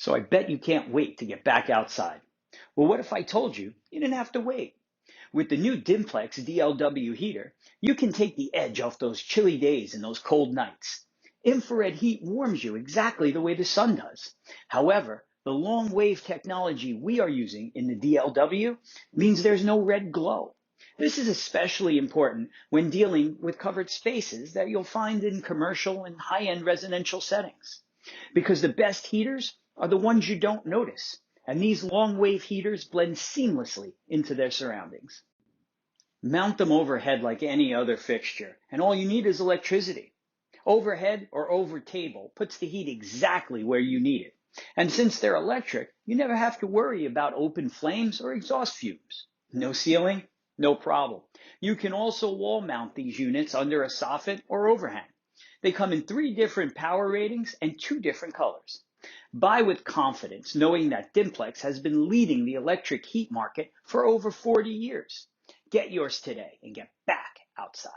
So I bet you can't wait to get back outside. Well, what if I told you you didn't have to wait? With the new Dimplex DLW heater, you can take the edge off those chilly days and those cold nights. Infrared heat warms you exactly the way the sun does. However, the long wave technology we are using in the DLW means there's no red glow. This is especially important when dealing with covered spaces that you'll find in commercial and high-end residential settings. Because the best heaters are the ones you don't notice, and these long wave heaters blend seamlessly into their surroundings. Mount them overhead like any other fixture, and all you need is electricity. Overhead or over table puts the heat exactly where you need it. And since they're electric, you never have to worry about open flames or exhaust fumes. No ceiling? No problem. You can also wall mount these units under a soffit or overhang. They come in 3 different power ratings and 2 different colors. Buy with confidence, knowing that Dimplex has been leading the electric heat market for over 40 years. Get yours today and get back outside.